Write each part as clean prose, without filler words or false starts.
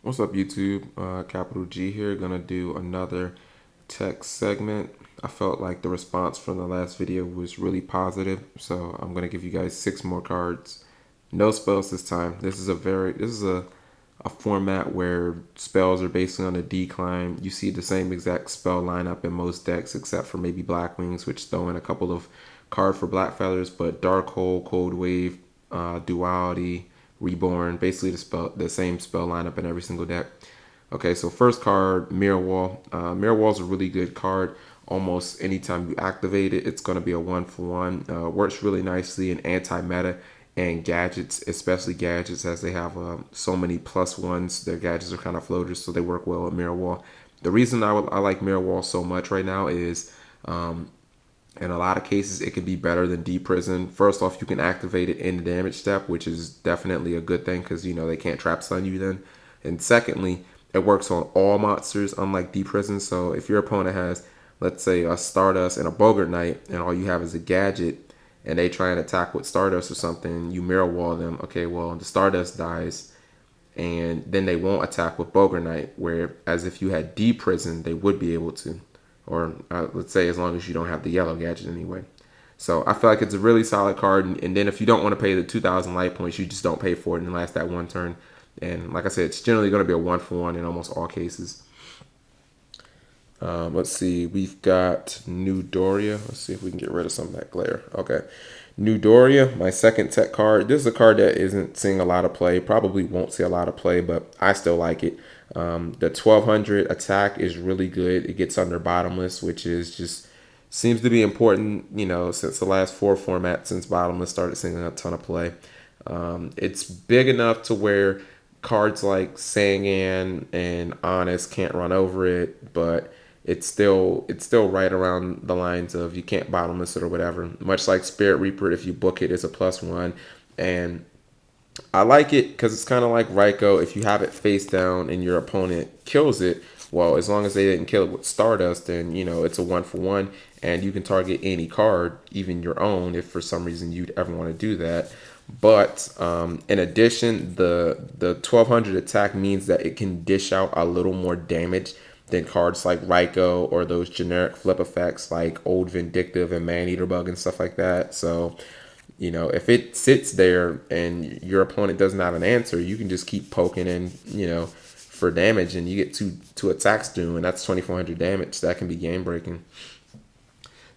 What's up, YouTube? Capital G here. Gonna do another tech segment. I felt like the response from the last video was really positive, so I'm gonna give you guys 6 more cards. No spells this time. This is a format where spells are basically on a decline. You see the same exact spell lineup in most decks, except for maybe Black Wings, which throw in a couple of cards for Black Feathers. But Dark Hole, Cold Wave, Duality, Reborn, basically the same spell lineup in every single deck. Okay, so first card, Mirror Wall. Mirror Wall is a really good card. Almost anytime you activate it, it's going to be a 1-for-1. Works really nicely in anti-meta and gadgets, especially gadgets, as they have so many +1s. Their gadgets are kind of floaters, so they work well with Mirror Wall. The reason I like Mirror Wall so much right now is in a lot of cases, it can be better than Deep-Prison. First off, you can activate it in the damage step, which is definitely a good thing because, they can't trap stun you then. And secondly, it works on all monsters, unlike Deep-Prison. So if your opponent has, let's say, a Stardust and a Bogart Knight, and all you have is a gadget, and they try and attack with Stardust or something, you mirror wall them. Okay, well, the Stardust dies, and then they won't attack with Bogart Knight, whereas if you had Deep-Prison, they would be able to. Or let's say as long as you don't have the yellow gadget anyway. So I feel like it's a really solid card. And then if you don't want to pay the 2,000 life points, you just don't pay for it and last that one turn. And like I said, it's generally going to be a 1-for-1 in almost all cases. Let's see. We've got New Doria. Let's see if we can get rid of some of that glare. Okay. New Doria, my second tech card. This is a card that isn't seeing a lot of play. Probably won't see a lot of play, but I still like it. The 1200 attack is really good. It gets under bottomless, which is just seems to be important, since the last 4 formats since bottomless started seeing a ton of play. It's big enough to where cards like Sangan and Honest can't run over it, but it's still right around the lines of you can't bottomless it or whatever. Much like Spirit Reaper, if you book it, it's a +1. And I like it because it's kind of like Ryko. If you have it face down and your opponent kills it, well, as long as they didn't kill it with Stardust, then it's a 1-for-1, and you can target any card, even your own, if for some reason you'd ever want to do that. But in addition, the 1200 attack means that it can dish out a little more damage than cards like Ryko or those generic flip effects like Old Vindictive and Man-Eater Bug and stuff like that. So if it sits there and your opponent doesn't have an answer, you can just keep poking in, for damage, and you get two attacks due, and that's 2,400 damage. That can be game breaking.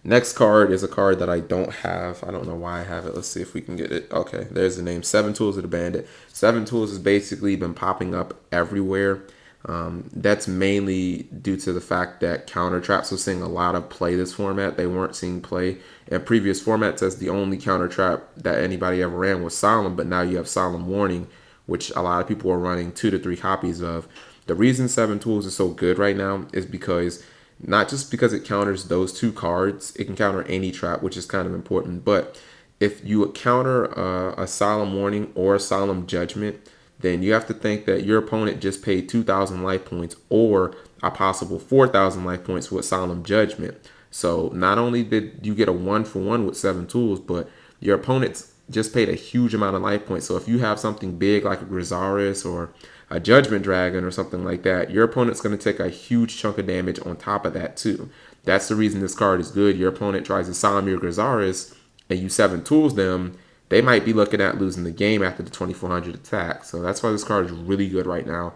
Next card is a card that I don't have. I don't know why I have it. Let's see if we can get it. Okay, there's the name. 7 Tools of the Bandit. 7 Tools has basically been popping up everywhere. That's mainly due to the fact that counter traps were seeing a lot of play this format. They weren't seeing play in previous formats, as the only counter trap that anybody ever ran was Solemn, but now you have Solemn Warning, which a lot of people are running 2 to 3 copies of. The reason 7 Tools is so good right now is because not just because it counters those 2 cards, it can counter any trap, which is kind of important. But if you counter a Solemn Warning or a Solemn Judgment, then you have to think that your opponent just paid 2,000 life points or a possible 4,000 life points with Solemn Judgment. So not only did you get a 1-for-1 with 7 Tools, but your opponent's just paid a huge amount of life points. So if you have something big like a Grizaris or a Judgment Dragon or something like that, your opponent's going to take a huge chunk of damage on top of that too. That's the reason this card is good. Your opponent tries to Solemn your Grizaris and you 7 Tools them, they might be looking at losing the game after the 2,400 attack. So that's why this card is really good right now.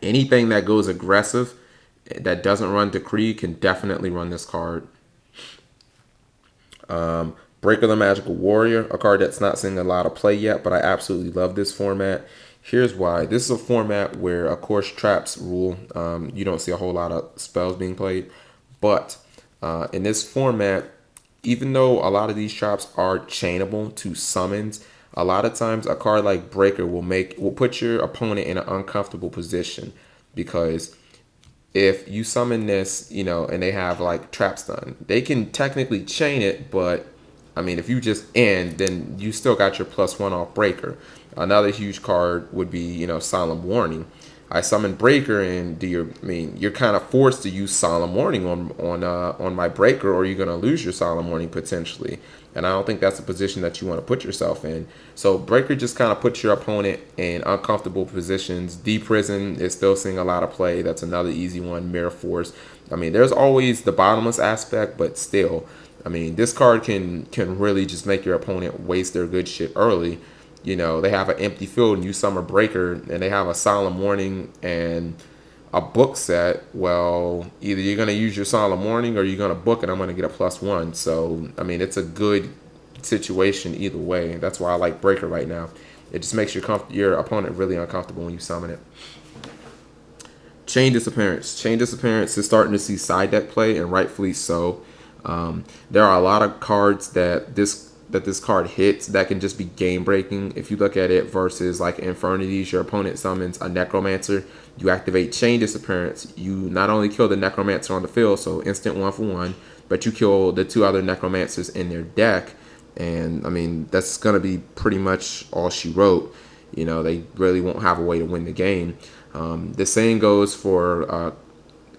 Anything that goes aggressive that doesn't run Decree can definitely run this card. Breaker the Magical Warrior, a card that's not seeing a lot of play yet, but I absolutely love this format. Here's why. This is a format where, of course, traps rule. You don't see a whole lot of spells being played. But in this format, even though a lot of these traps are chainable to summons, a lot of times a card like Breaker will put your opponent in an uncomfortable position, because if you summon this, and they have like trap stun, they can technically chain it, but I mean, if you just end, then you still got your +1 off Breaker. Another huge card would be, Solemn Warning. I summon Breaker, and you're kind of forced to use Solemn Warning on my Breaker, or you're gonna lose your Solemn Warning potentially. And I don't think that's a position that you want to put yourself in. So Breaker just kind of puts your opponent in uncomfortable positions. D-Prison is still seeing a lot of play. That's another easy one. Mirror Force. I mean, there's always the bottomless aspect, but still, I mean, this card can really just make your opponent waste their good shit early. You know, they have an empty field and you summon Breaker, and they have a Solemn Warning and a book set. Well, either you're going to use your Solemn Warning or you're going to book and I'm going to get a +1. So, I mean, it's a good situation either way. That's why I like Breaker right now. It just makes your opponent really uncomfortable when you summon it. Chain Disappearance. Chain Disappearance is starting to see side deck play, and rightfully so. There are a lot of cards that this card hits that can just be game breaking. If you look at it versus like Infernities, your opponent summons a Necromancer, you activate Chain Disappearance, you not only kill the Necromancer on the field, so instant 1-for-1, but you kill the 2 other Necromancers in their deck. And I mean, that's gonna be pretty much all she wrote. You know, they really won't have a way to win the game. The same goes for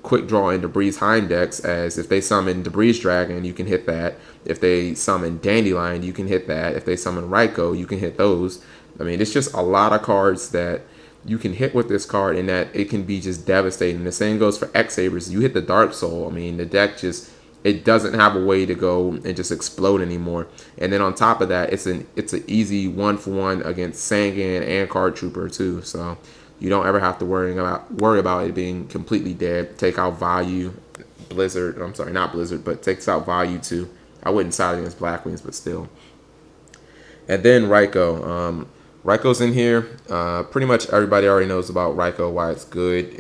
Quick Draw and Debris Hind decks, as if they summon Debris Dragon, you can hit that. If they summon Dandelion, you can hit that. If they summon Raikou, you can hit those. I mean, it's just a lot of cards that you can hit with this card, and that it can be just devastating. The same goes for X-Sabers. You hit the Dark Soul, I mean, the deck just, it doesn't have a way to go and just explode anymore. And then on top of that, it's an easy 1-for-1 against Sangan and Card Trooper too. So you don't ever have to worry about it being completely dead. Take out Value, Blizzard. I'm sorry, not Blizzard, but takes out Value too. I wouldn't side against Black Wings, but still. And then Raikou. Raikou's in here. Pretty much everybody already knows about Raikou, why it's good.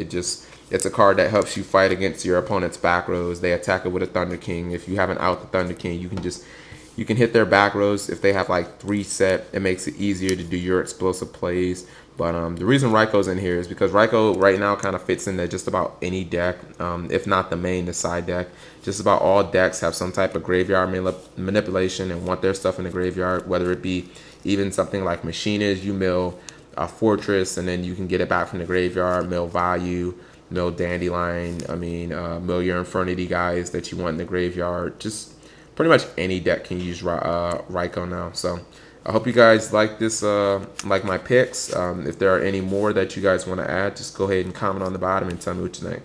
It's a card that helps you fight against your opponent's back rows. They attack it with a Thunder King. If you haven't out the Thunder King, you can hit their back rows. If they have like 3 set, it makes it easier to do your explosive plays. But the reason Raikou's in here is because Raikou right now kind of fits into just about any deck, if not the main, the side deck. Just about all decks have some type of graveyard manipulation and want their stuff in the graveyard, whether it be even something like Machinist, you mill a Fortress, and then you can get it back from the graveyard, mill Value, mill Dandelion, mill your Infernity guys that you want in the graveyard. Just pretty much any deck can use Raikou now. So I hope you guys like this, like my picks. If there are any more that you guys want to add, just go ahead and comment on the bottom and tell me what you think.